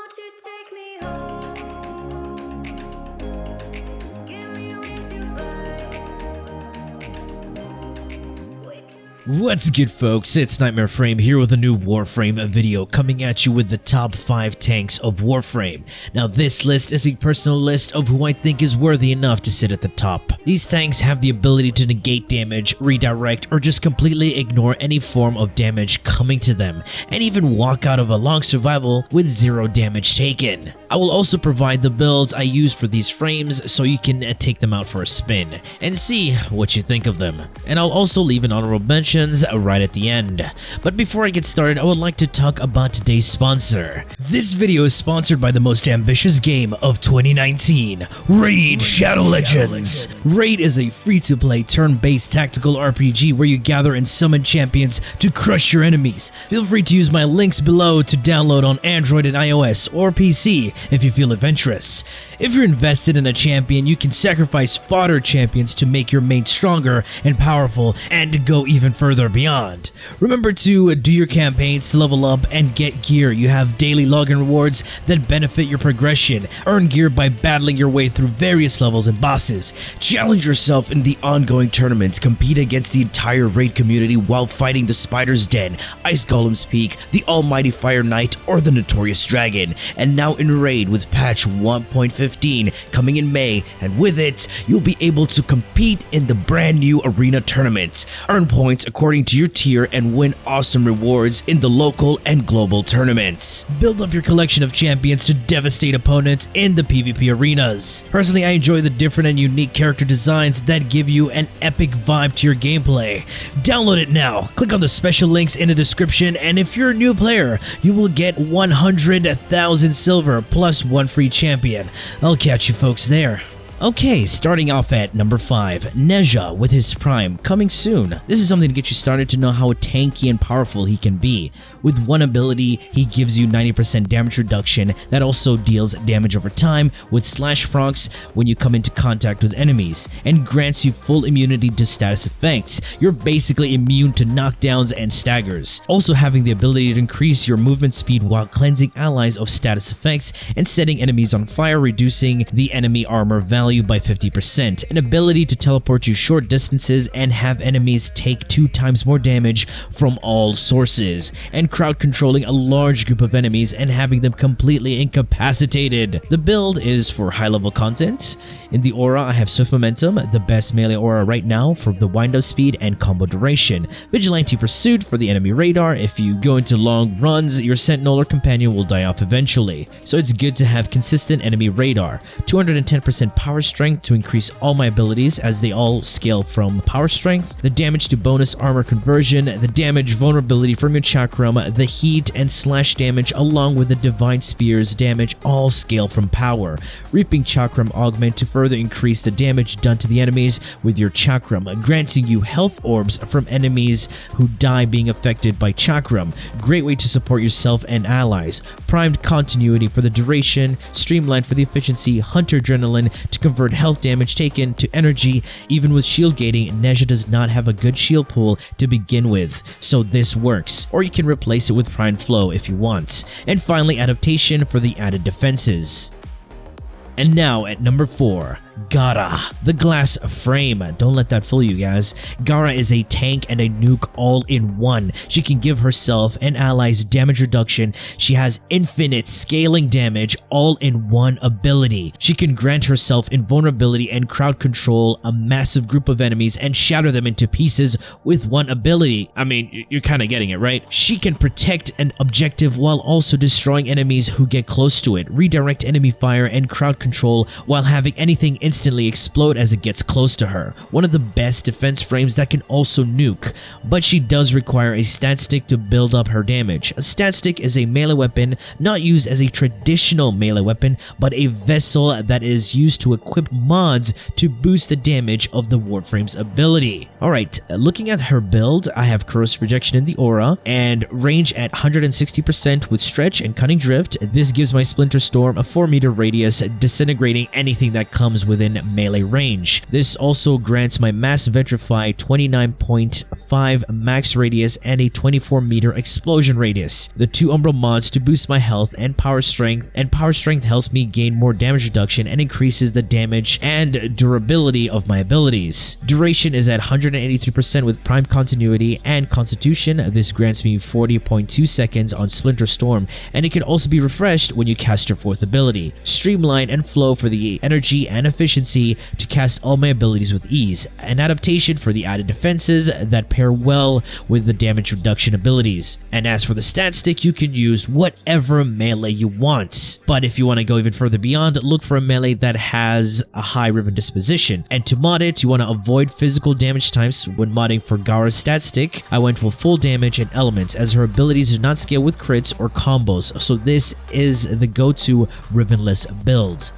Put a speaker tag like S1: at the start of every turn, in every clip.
S1: Won't you take me home? Give me wings to fly.
S2: What's good, folks? It's Warframe here with a new Warframe video coming at you with the top 5 tanks of Warframe. Now this list is a personal list of who I think is worthy enough to sit at the top. These tanks have the ability to negate damage, redirect, or just completely ignore any form of damage coming to them, and even walk out of a long survival with 0 damage taken. I will also provide the builds I use for these frames so you can take them out for a spin and see what you think of them. And I'll also leave an honorable mention right at the end. But before I get started, I would like to talk about today's sponsor. This video is sponsored by the most ambitious game of 2019, Raid Shadow Legends. Raid is a free-to-play turn-based tactical RPG where you gather and summon champions to crush your enemies. Feel free to use my links below to download on Android and iOS or PC if you feel adventurous. If you're invested in a champion, you can sacrifice fodder champions to make your main stronger and powerful and go even further beyond. Remember to do your campaigns to level up and get gear. You have daily login rewards that benefit your progression. Earn gear by battling your way through various levels and bosses. Challenge yourself in the ongoing tournaments. Compete against the entire raid community while fighting the Spider's Den, Ice Golem's Peak, the Almighty Fire Knight, or the Notorious Dragon. And now in Raid with patch 1.15 coming in May, and with it, you'll be able to compete in the brand new arena tournaments, earn points according to your tier, and win awesome rewards in the local and global tournaments. Build up your collection of champions to devastate opponents in the PvP arenas. Personally, I enjoy the different and unique character designs that give you an epic vibe to your gameplay. Download it now. Click on the special links in the description, and if you're a new player, you will get 100,000 silver plus 1 free champion. I'll catch you folks there. Okay, starting off at number 5, Nezha with his Prime, coming soon. This is something to get you started to know how tanky and powerful he can be. With one ability, he gives you 90% damage reduction that also deals damage over time with slash procs when you come into contact with enemies, and grants you full immunity to status effects. You're basically immune to knockdowns and staggers. Also having the ability to increase your movement speed while cleansing allies of status effects and setting enemies on fire, reducing the enemy armor value by 50%, an ability to teleport you short distances and have enemies take 2 times more damage from all sources, and crowd controlling a large group of enemies and having them completely incapacitated. The build is for high level content. In the aura, I have Swift Momentum, the best melee aura right now for the wind up speed and combo duration. Vigilante Pursuit for the enemy radar. If you go into long runs, your sentinel or companion will die off eventually, so it's good to have consistent enemy radar. 210% power strength to increase all my abilities as they all scale from power strength, the damage to bonus armor conversion, the damage vulnerability from your chakram, the heat and slash damage along with the divine spears damage all scale from power. Reaping chakram augment to further increase the damage done to the enemies with your chakram, granting you health orbs from enemies who die being affected by chakram. Great way to support yourself and allies. Primed continuity for the duration, streamlined for the efficiency, hunter adrenaline to convert health damage taken to energy. Even with shield gating, Nezha does not have a good shield pool to begin with, so this works, or you can replace it with Prime Flow if you want. And finally, adaptation for the added defenses. And now at number 4, Gaara, the glass frame. Don't let that fool you guys. Gaara is a tank and a nuke all in one. She can give herself and allies damage reduction. She has infinite scaling damage all in one ability. She can grant herself invulnerability and crowd control a massive group of enemies and shatter them into pieces with one ability. I mean, you're kind of getting it, right? She can protect an objective while also destroying enemies who get close to it, redirect enemy fire and crowd control while having anything instantly explode as it gets close to her. One of the best defense frames that can also nuke, but she does require a stat stick to build up her damage. A stat stick is a melee weapon not used as a traditional melee weapon, but a vessel that is used to equip mods to boost the damage of the Warframe's ability. Alright, looking at her build, I have corrosive projection in the aura and range at 160% with stretch and cutting drift. This gives my Splinter Storm a 4-meter radius, disintegrating anything that comes with within melee range. This also grants my Mass Vitrify 29.5 max radius and a 24-meter explosion radius. The 2 Umbral mods to boost my health and power strength, helps me gain more damage reduction and increases the damage and durability of my abilities. Duration is at 183% with Prime Continuity and Constitution. This grants me 40.2 seconds on Splinter Storm, and it can also be refreshed when you cast your 4th ability. Streamline and Flow for the energy and efficiency to cast all my abilities with ease. An adaptation for the added defenses that pair well with the damage reduction abilities. And as for the stat stick, you can use whatever melee you want. But if you want to go even further beyond, look for a melee that has a high Riven disposition. And to mod it, you want to avoid physical damage types. When modding for Gaara's stat stick, I went with full damage and elements, as her abilities do not scale with crits or combos, so this is the go-to Rivenless build.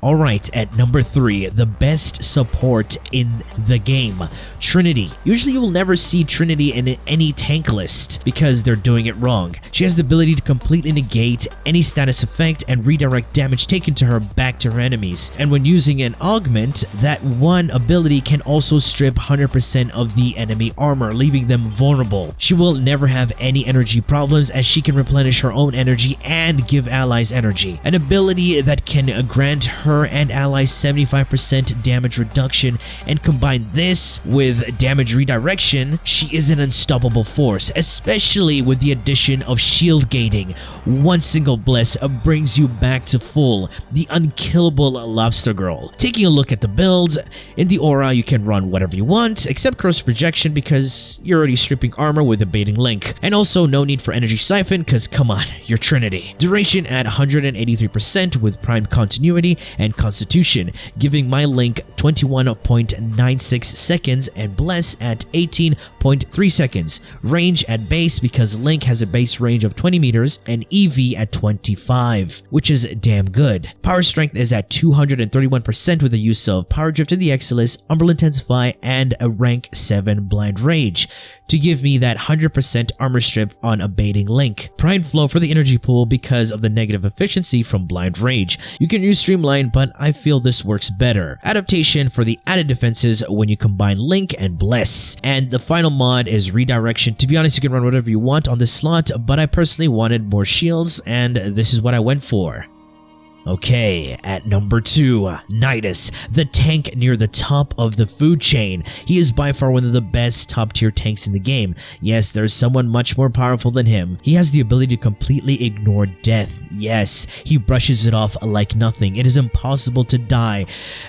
S2: Alright, at number 3, the best support in the game, Trinity. Usually you will never see Trinity in any tank list because they're doing it wrong. She has the ability to completely negate any status effect and redirect damage taken to her back to her enemies. And when using an augment, that one ability can also strip 100% of the enemy armor, leaving them vulnerable. She will never have any energy problems as she can replenish her own energy and give allies energy. An ability that can grant her and allies 75% damage reduction, and combine this with damage redirection, she is an unstoppable force, especially with the addition of shield gating. One single bless brings you back to full, the unkillable Lobster Girl. Taking a look at the build, in the aura you can run whatever you want, except Cross Projection because you're already stripping armor with a baiting link, and also no need for Energy Siphon because come on, you're Trinity. Duration at 183% with Prime Continuity and Constitution, giving my link 21.96 seconds and Bless at 18.3 seconds. Range at base because Link has a base range of 20 meters and EV at 25, which is damn good. Power Strength is at 231% with the use of Power Drift in the Exilis, Umbral Intensify, and a rank 7 Blind Rage to give me that 100% armor strip on a baiting Link. Prime Flow for the energy pool because of the negative efficiency from Blind Rage. You can use Streamline, but I feel this works better. Adaptation for the added defenses when you combine Link and Bless. And the final mod is Redirection. To be honest, you can run whatever you want on this slot, but I personally wanted more shields, and this is what I went for. Okay, at number 2, Nidus, the tank near the top of the food chain. He is by far one of the best top-tier tanks in the game. Yes, there's someone much more powerful than him. He has the ability to completely ignore death. Yes, he brushes it off like nothing. It is impossible to die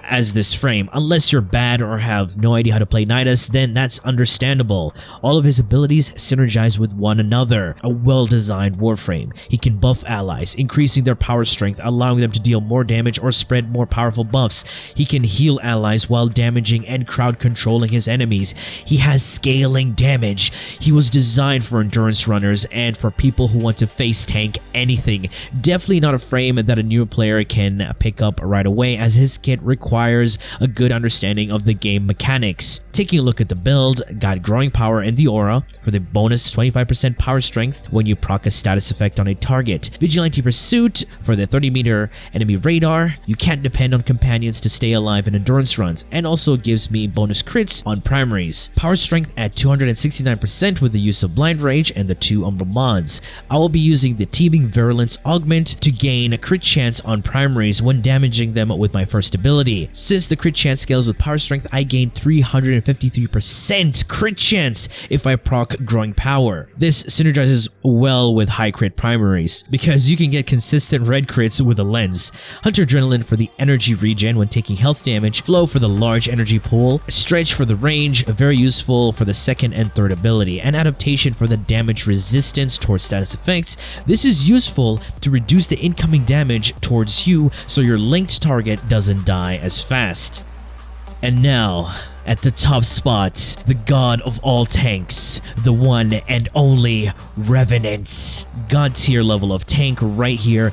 S2: as this frame. Unless you're bad or have no idea how to play Nidus, then that's understandable. All of his abilities synergize with one another. A well-designed Warframe. He can buff allies, increasing their power strength, allowing them to deal more damage or spread more powerful buffs. He can heal allies while damaging and crowd controlling his enemies. He has scaling damage. He was designed for endurance runners and for people who want to face tank anything. Definitely not a frame that a new player can pick up right away, as his kit requires a good understanding of the game mechanics. Taking a look at the build, got growing power in the aura for the bonus 25% power strength when you proc a status effect on a target. Vigilante Pursuit for the 30-meter enemy radar. You can't depend on companions to stay alive in endurance runs, and also gives me bonus crits on primaries. Power strength at 269% with the use of Blind Rage and the 2 Umbral mods. I will be using the Teeming Virulence augment to gain a crit chance on primaries when damaging them with my first ability. Since the crit chance scales with power strength, I gain 353% crit chance if I proc growing power. This synergizes well with high crit primaries because you can get consistent red crits with a lens. Hunter Adrenaline for the energy regen when taking health damage, Flow for the large energy pool, Stretch for the range, very useful for the second and third ability, and Adaptation for the damage resistance towards status effects. This is useful to reduce the incoming damage towards you so your linked target doesn't die as fast. And now, At the top spot, the god of all tanks, the one and only Revenant. God tier level of tank right here.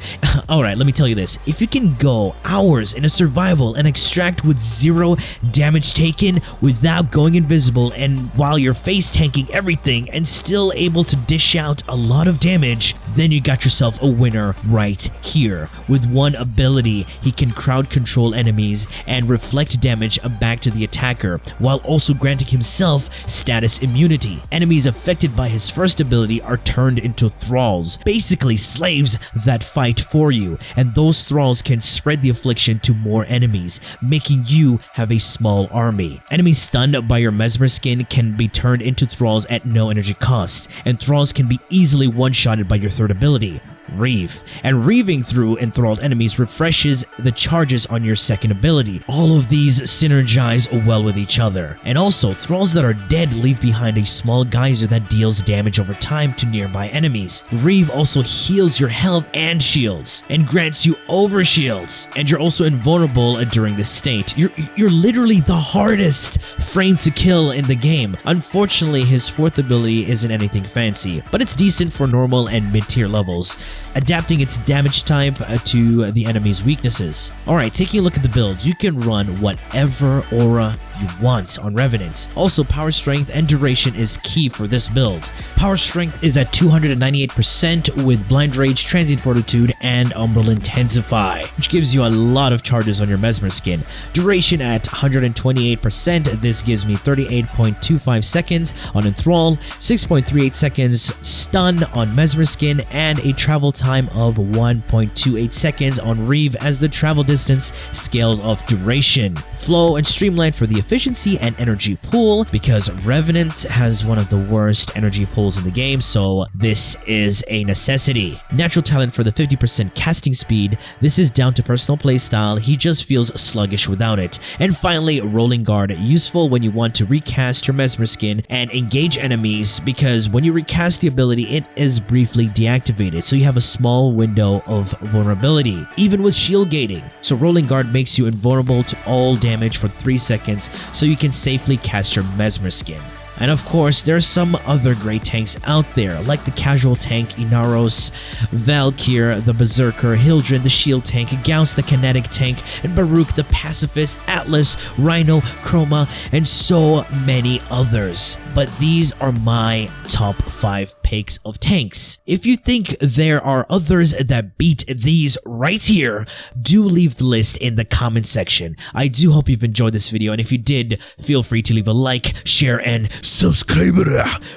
S2: Alright, let me tell you this. If you can go hours in a survival and extract with 0 damage taken without going invisible, and while you're face tanking everything and still able to dish out a lot of damage, then you got yourself a winner right here. With one ability, he can crowd control enemies and reflect damage back to the attacker, while also granting himself status immunity. Enemies affected by his first ability are turned into thralls, basically slaves that fight for you, and those thralls can spread the affliction to more enemies, making you have a small army. Enemies stunned by your mesmer skin can be turned into thralls at no energy cost, and thralls can be easily one-shotted by your third ability, Reeve. And reaving through enthralled enemies refreshes the charges on your second ability. All of these synergize well with each other. And also, thralls that are dead leave behind a small geyser that deals damage over time to nearby enemies. Reeve also heals your health and shields, and grants you overshields. And you're also invulnerable during this state. You're literally the hardest frame to kill in the game. Unfortunately, his fourth ability isn't anything fancy, but it's decent for normal and mid-tier levels, adapting its damage type to the enemy's weaknesses. Alright, taking a look at the build, you can run whatever aura you want on Revenant. Also, power strength and duration is key for this build. Power strength is at 298% with blind rage, transient fortitude, and umbral intensify, which gives you a lot of charges on your mesmer skin. Duration at 128%, this gives me 38.25 seconds on enthrall, 6.38 seconds stun on mesmer skin, and a travel time of 1.28 seconds on Reeve as the travel distance scales of duration. Flow and streamline for the efficiency and energy pool, because Revenant has one of the worst energy pools in the game, so this is a necessity. Natural talent for the 50% casting speed, this is down to personal playstyle, he just feels sluggish without it. And finally, rolling guard, useful when you want to recast your mesmer skin and engage enemies, because when you recast the ability, it is briefly deactivated, so you have a small window of vulnerability, even with shield gating. So rolling guard makes you invulnerable to all damage for 3 seconds, so you can safely cast your mesmer skin. And of course, there are some other great tanks out there, like the casual tank Inaros, Valkyr, the Berserker, Hildren, the shield tank, Gauss, the kinetic tank, and Baruch, the pacifist, Atlas, Rhino, Chroma, and so many others. But these are my top 5 picks of tanks. If you think there are others that beat these right here, do leave the list in the comment section. I do hope you've enjoyed this video, and if you did, feel free to leave a like, share, and subscribe.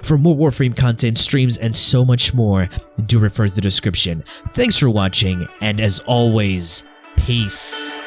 S2: For more Warframe content, streams, and so much more, do refer to the description. Thanks for watching, and as always, peace.